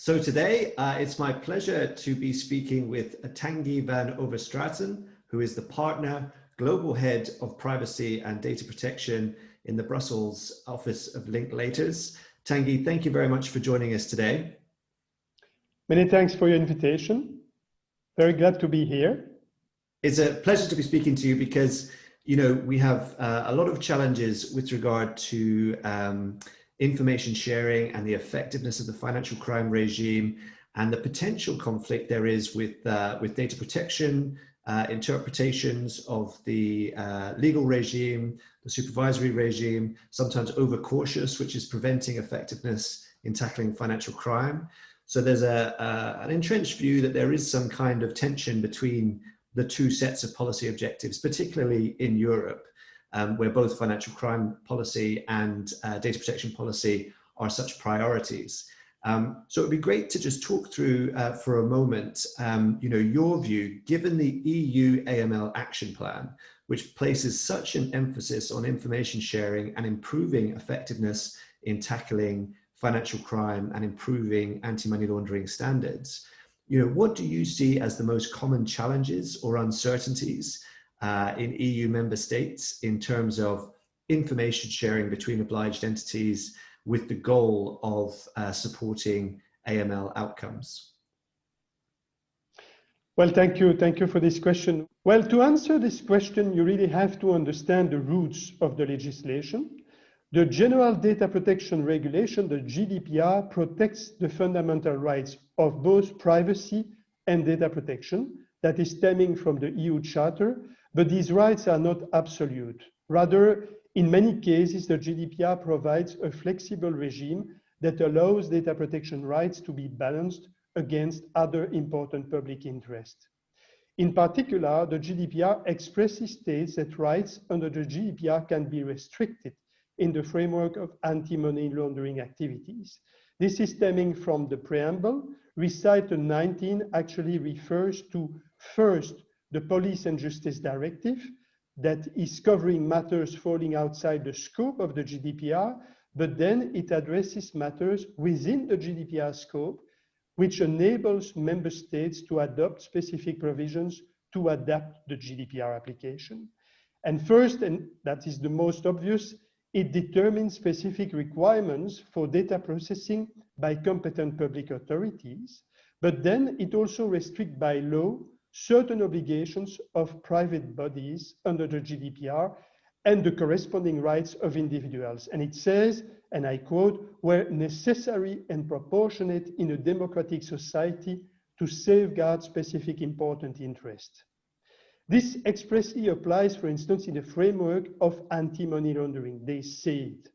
So today, it's my pleasure to be speaking with Tanguy van Overstraten, who is the partner, global head of privacy and data protection in the Brussels office of Linklaters. Tanguy, thank you very much for joining us today. Many thanks for your invitation. Very glad to be here. It's a pleasure to be speaking to you because, you know, we have a lot of challenges with regard to information sharing and the effectiveness of the financial crime regime and the potential conflict there is with data protection, interpretations of the legal regime, the supervisory regime, sometimes overcautious, which is preventing effectiveness in tackling financial crime. So there's an entrenched view that there is some kind of tension between the two sets of policy objectives, particularly in Europe, where both financial crime policy and data protection policy are such priorities. So it'd be great to just talk through for a moment, you know, your view, given the EU AML action plan, which places such an emphasis on information sharing and improving effectiveness in tackling financial crime and improving anti-money laundering standards. You know, what do you see as the most common challenges or uncertainties in EU member states in terms of information sharing between obliged entities with the goal of supporting AML outcomes? Well, thank you. Thank you for this question. Well, to answer this question, you really have to understand the roots of the legislation. The General Data Protection Regulation, the GDPR, protects the fundamental rights of both privacy and data protection that is stemming from the EU Charter, but these rights are not absolute. Rather, in many cases, the GDPR provides a flexible regime that allows data protection rights to be balanced against other important public interests. In particular, the GDPR expressly states that rights under the GDPR can be restricted in the framework of anti-money laundering activities. This is stemming from the preamble. Recital 19 actually refers to, first, the Police and Justice Directive that is covering matters falling outside the scope of the GDPR, but then it addresses matters within the GDPR scope, which enables member states to adopt specific provisions to adapt the GDPR application. And first, and that is the most obvious, it determines specific requirements for data processing by competent public authorities, but then it also restricts by law certain obligations of private bodies under the GDPR and the corresponding rights of individuals. And it says, and I quote, "where necessary and proportionate in a democratic society to safeguard specific important interests." This expressly applies, for instance, in the framework of anti-money laundering, they say it.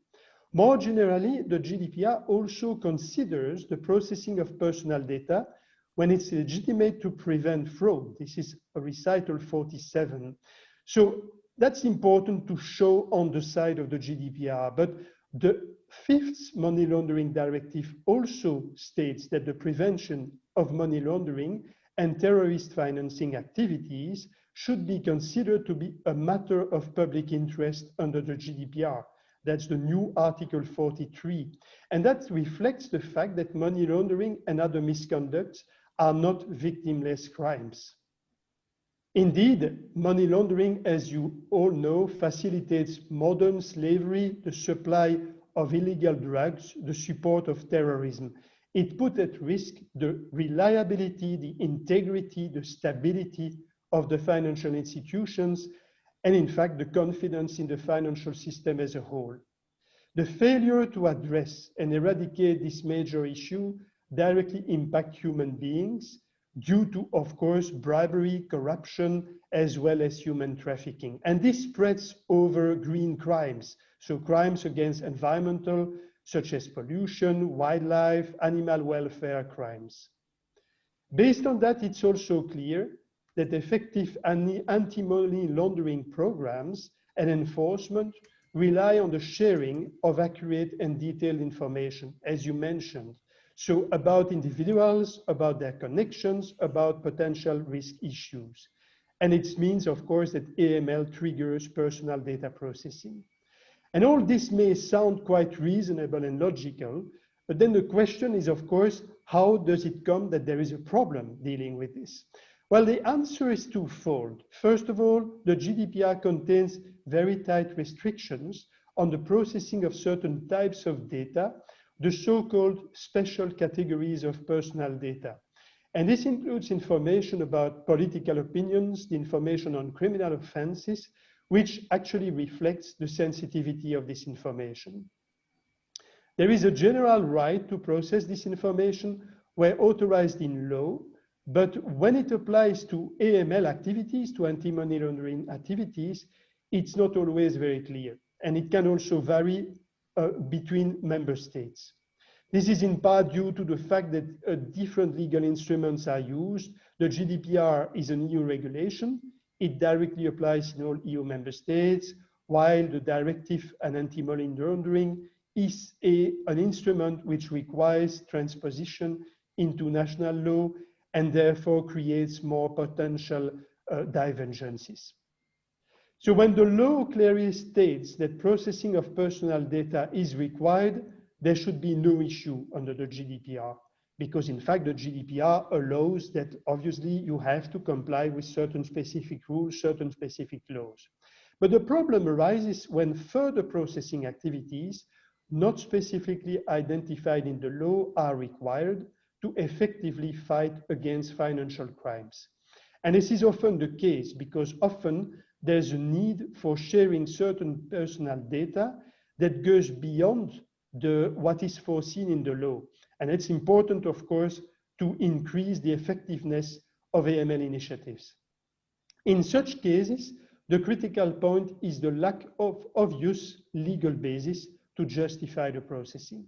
More generally, the GDPR also considers the processing of personal data when it's legitimate to prevent fraud. This is a recital 47. So that's important to show on the side of the GDPR, but the fifth money laundering directive also states that the prevention of money laundering and terrorist financing activities should be considered to be a matter of public interest under the GDPR. That's the new Article 43. And that reflects the fact that money laundering and other misconducts are not victimless crimes. Indeed, money laundering, as you all know, facilitates modern slavery, the supply of illegal drugs, the support of terrorism. It put at risk the reliability, the integrity, the stability of the financial institutions, and in fact, the confidence in the financial system as a whole. The failure to address and eradicate this major issue directly impacts human beings due to, of course, bribery, corruption, as well as human trafficking. And this spreads over green crimes, so crimes against environmental, such as pollution, wildlife, animal welfare crimes. Based on that, it's also clear that effective anti-money laundering programs and enforcement rely on the sharing of accurate and detailed information, as you mentioned. So about individuals, about their connections, about potential risk issues. And it means, of course, that AML triggers personal data processing. And all this may sound quite reasonable and logical, but then the question is, of course, how does it come that there is a problem dealing with this? Well, the answer is twofold. First of all, the GDPR contains very tight restrictions on the processing of certain types of data, the so-called special categories of personal data. And this includes information about political opinions, the information on criminal offenses, which actually reflects the sensitivity of this information. There is a general right to process this information where authorized in law, but when it applies to AML activities, to anti-money laundering activities, it's not always very clear. And it can also vary between member states. This is in part due to the fact that different legal instruments are used. The GDPR is an EU regulation. It directly applies in all EU member states, while the directive on anti-money laundering is an instrument which requires transposition into national law and therefore creates more potential divergences. So when the law clearly states that processing of personal data is required, there should be no issue under the GDPR, because in fact the GDPR allows that obviously you have to comply with certain specific rules, certain specific laws. But the problem arises when further processing activities not specifically identified in the law are required to effectively fight against financial crimes. And this is often the case because often there's a need for sharing certain personal data that goes beyond what is foreseen in the law. And it's important, of course, to increase the effectiveness of AML initiatives. In such cases, the critical point is the lack of obvious legal basis to justify the processing.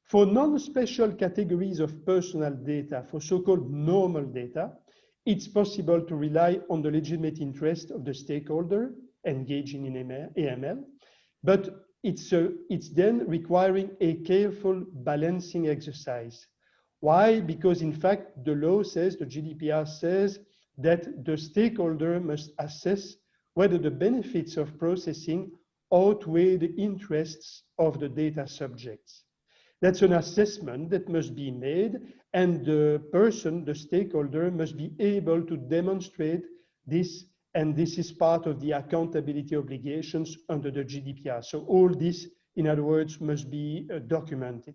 For non-special categories of personal data, for so-called normal data, it's possible to rely on the legitimate interest of the stakeholder engaging in AML, but it's then requiring a careful balancing exercise. Why? Because in fact, the law says, the GDPR says that the stakeholder must assess whether the benefits of processing outweigh the interests of the data subjects. That's an assessment that must be made, and the person, the stakeholder, must be able to demonstrate this, and this is part of the accountability obligations under the GDPR. So all this, in other words, must be documented.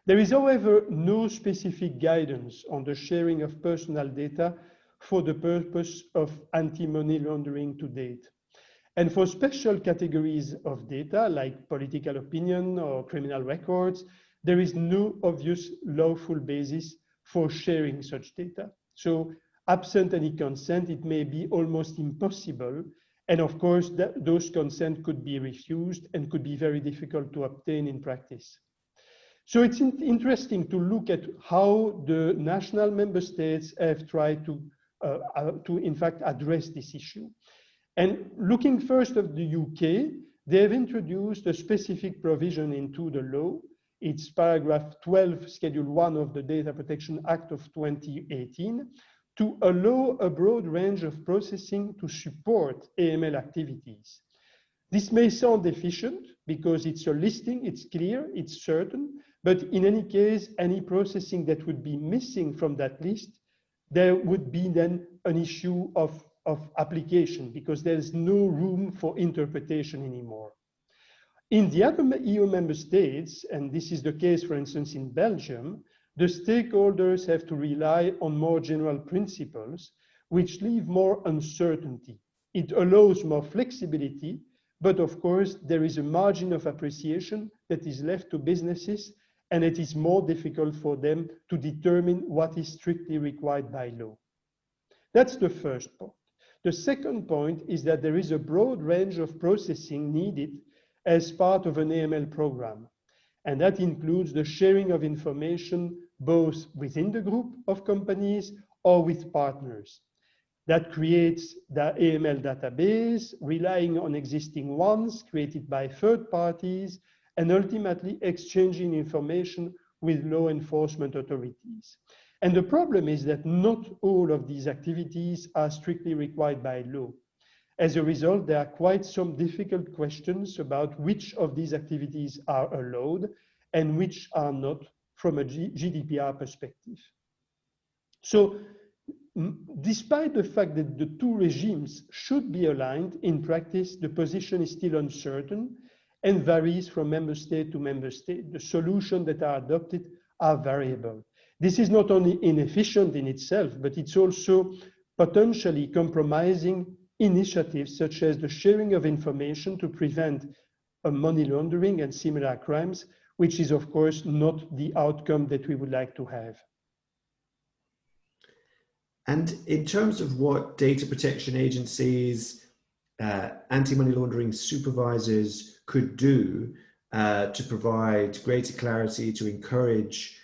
There is, however, no specific guidance on the sharing of personal data for the purpose of anti-money laundering to date. And for special categories of data, like political opinion or criminal records, there is no obvious lawful basis for sharing such data. So absent any consent, it may be almost impossible. And of course, those consent could be refused and could be very difficult to obtain in practice. So it's interesting to look at how the national member states have tried to in fact address this issue. And looking first at the UK, they have introduced a specific provision into the law. It's paragraph 12, Schedule 1 of the Data Protection Act of 2018, to allow a broad range of processing to support AML activities. This may sound efficient because it's a listing, it's clear, it's certain, but in any case, any processing that would be missing from that list, there would be then an issue of application because there's no room for interpretation anymore. In the other EU member states, and this is the case, for instance, in Belgium, the stakeholders have to rely on more general principles, which leave more uncertainty. It allows more flexibility, but of course, there is a margin of appreciation that is left to businesses, and it is more difficult for them to determine what is strictly required by law. That's the first point. The second point is that there is a broad range of processing needed as part of an AML program. And that includes the sharing of information both within the group of companies or with partners. That creates the AML database, relying on existing ones created by third parties, and ultimately exchanging information with law enforcement authorities. And the problem is that not all of these activities are strictly required by law. As a result, there are quite some difficult questions about which of these activities are allowed and which are not from a GDPR perspective. So, despite the fact that the two regimes should be aligned, in practice, the position is still uncertain and varies from member state to member state. The solutions that are adopted are variable. This is not only inefficient in itself, but it's also potentially compromising initiatives such as the sharing of information to prevent money laundering and similar crimes, which is of course not the outcome that we would like to have. And in terms of what data protection agencies, anti-money laundering supervisors could do to provide greater clarity, to encourage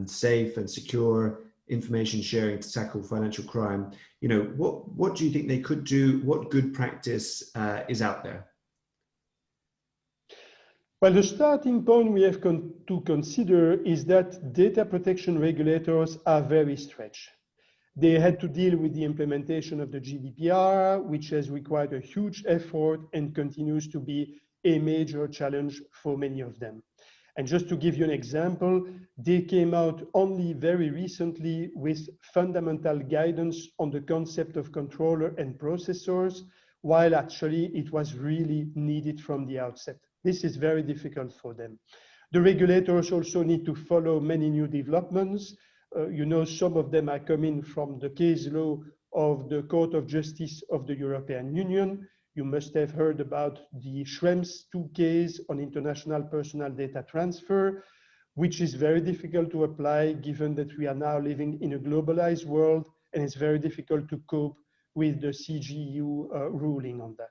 safe and secure information sharing to tackle financial crime, you know, what do you think they could do? What good practice is out there? Well, the starting point we have to consider is that data protection regulators are very stretched. They had to deal with the implementation of the GDPR, which has required a huge effort and continues to be a major challenge for many of them. And just to give you an example, they came out only very recently with fundamental guidance on the concept of controller and processors, while actually it was really needed from the outset. This is very difficult for them. The regulators also need to follow many new developments. You know, some of them are coming from the case law of the Court of Justice of the European Union. You must have heard about the Schrems II case on international personal data transfer, which is very difficult to apply given that we are now living in a globalized world and it's very difficult to cope with the CJEU ruling on that.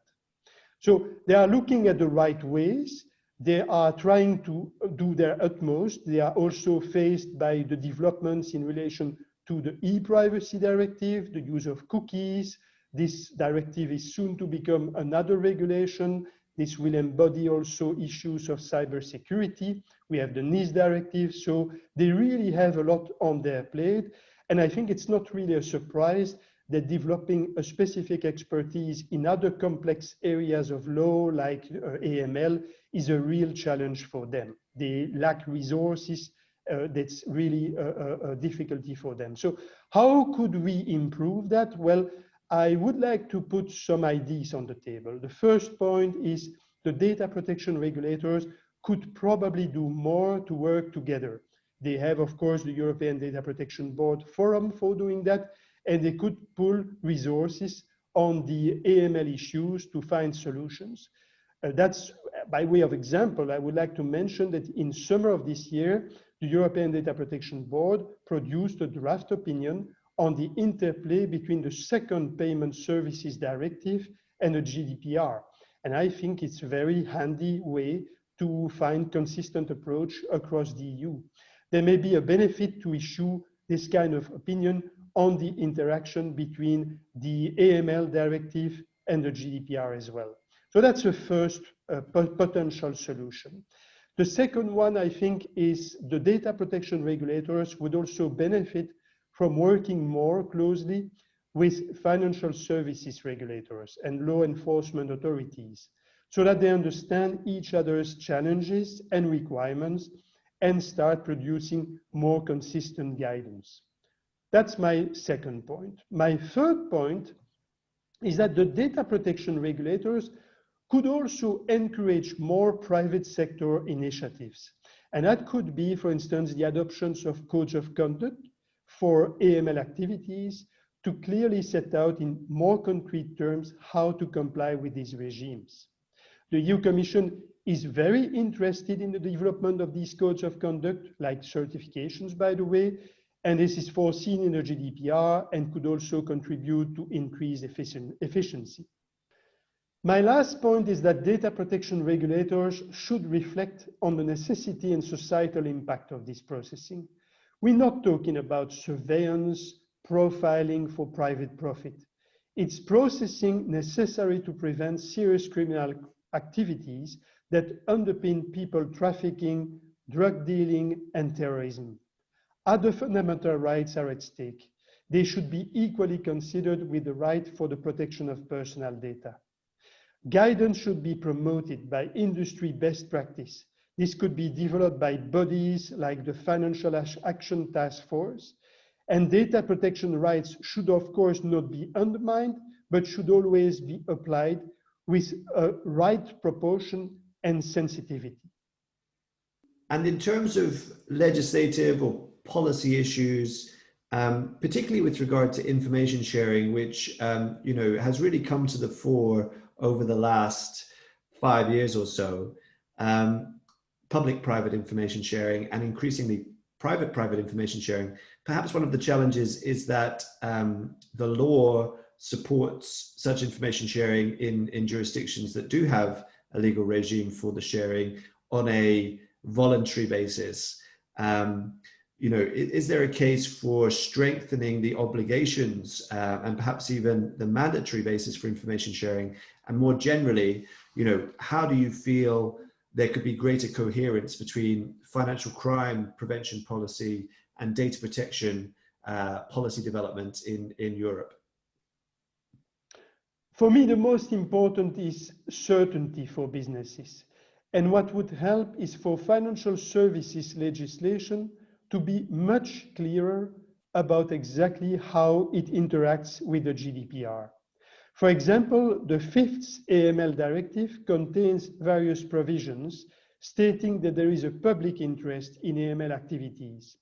So they are looking at the right ways. They are trying to do their utmost. They are also faced by the developments in relation to the e-privacy directive, the use of cookies. This directive is soon to become another regulation. This will embody also issues of cybersecurity. We have the NIS directive, so they really have a lot on their plate. And I think it's not really a surprise that developing a specific expertise in other complex areas of law like AML is a real challenge for them. They lack resources. That's really a difficulty for them. So how could we improve that? Well, I would like to put some ideas on the table. The first point is the data protection regulators could probably do more to work together. They have, of course, the European Data Protection Board forum for doing that, and they could pull resources on the AML issues to find solutions. That's by way of example. I would like to mention that in summer of this year, the European Data Protection Board produced a draft opinion on the interplay between the second Payment Services Directive and the GDPR. And I think it's a very handy way to find consistent approach across the EU. There may be a benefit to issue this kind of opinion on the interaction between the AML directive and the GDPR as well. So that's the first potential solution. The second one, I think, is the data protection regulators would also benefit from working more closely with financial services regulators and law enforcement authorities so that they understand each other's challenges and requirements and start producing more consistent guidance. That's my second point. My third point is that the data protection regulators could also encourage more private sector initiatives. And that could be, for instance, the adoptions of codes of conduct for AML activities to clearly set out in more concrete terms how to comply with these regimes. The EU Commission is very interested in the development of these codes of conduct, like certifications, by the way, and this is foreseen in the GDPR and could also contribute to increase efficiency. My last point is that data protection regulators should reflect on the necessity and societal impact of this processing. We're not talking about surveillance, profiling for private profit. It's processing necessary to prevent serious criminal activities that underpin people trafficking, drug dealing, and terrorism. Other fundamental rights are at stake. They should be equally considered with the right for the protection of personal data. Guidance should be promoted by industry best practice This could be developed by bodies like the Financial Action Task Force. And data protection rights should, of course, not be undermined, but should always be applied with a right proportion and sensitivity. And in terms of legislative or policy issues, particularly with regard to information sharing, which has really come to the fore over the last 5 years or so, public-private information sharing and increasingly private-private information sharing, perhaps one of the challenges is that the law supports such information sharing in jurisdictions that do have a legal regime for the sharing on a voluntary basis. Is there a case for strengthening the obligations and perhaps even the mandatory basis for information sharing? And more generally, how do you feel there could be greater coherence between financial crime prevention policy and data protection policy development in Europe? For me, the most important is certainty for businesses. And what would help is for financial services legislation to be much clearer about exactly how it interacts with the GDPR. For example, the 5th AML directive contains various provisions stating that there is a public interest in AML activities,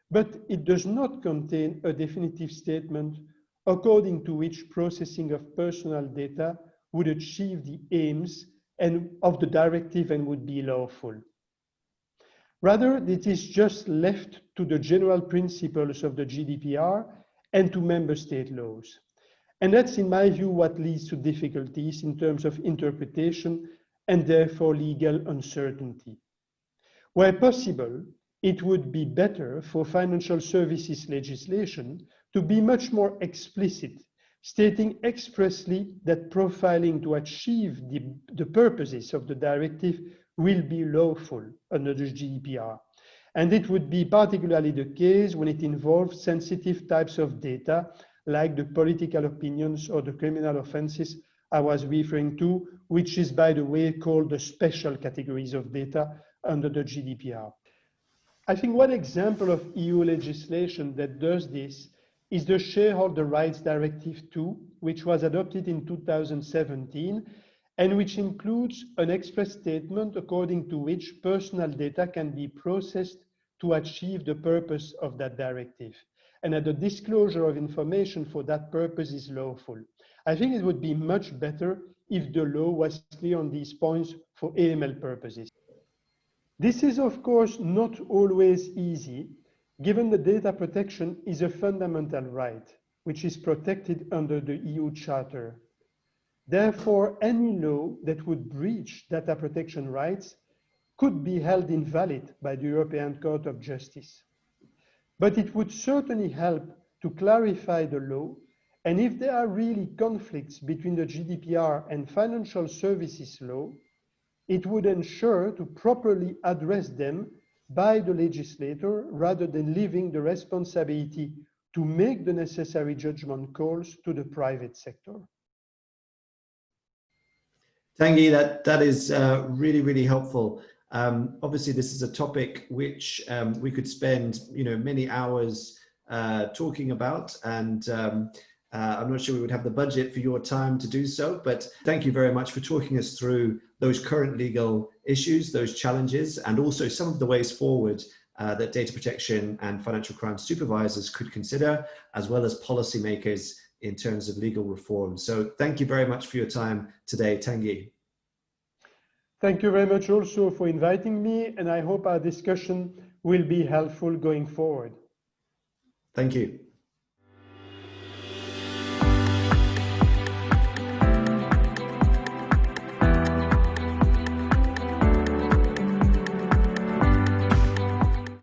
but it does not contain a definitive statement according to which processing of personal data would achieve the aims of the directive and would be lawful. Rather, it is just left to the general principles of the GDPR and to member state laws. And that's, in my view, what leads to difficulties in terms of interpretation and therefore legal uncertainty. Where possible, it would be better for financial services legislation to be much more explicit, stating expressly that profiling to achieve the purposes of the directive will be lawful under the GDPR. And it would be particularly the case when it involves sensitive types of data, like the political opinions or the criminal offenses I was referring to, which is, by the way, called the special categories of data under the GDPR. I think one example of EU legislation that does this is the Shareholder Rights Directive II, which was adopted in 2017, and which includes an express statement according to which personal data can be processed to achieve the purpose of that directive, and that the disclosure of information for that purpose is lawful. I think it would be much better if the law was clear on these points for AML purposes. This is, of course, not always easy, given that data protection is a fundamental right, which is protected under the EU Charter. Therefore, any law that would breach data protection rights could be held invalid by the European Court of Justice. But it would certainly help to clarify the law, and if there are really conflicts between the GDPR and financial services law, it would ensure to properly address them by the legislator rather than leaving the responsibility to make the necessary judgment calls to the private sector. Tanguy, that is really, really helpful. Obviously, this is a topic which we could spend, many hours talking about, and I'm not sure we would have the budget for your time to do so, but thank you very much for talking us through those current legal issues, those challenges, and also some of the ways forward that data protection and financial crime supervisors could consider, as well as policymakers in terms of legal reform. So thank you very much for your time today, Tanguy. Thank you very much also for inviting me, and I hope our discussion will be helpful going forward. Thank you.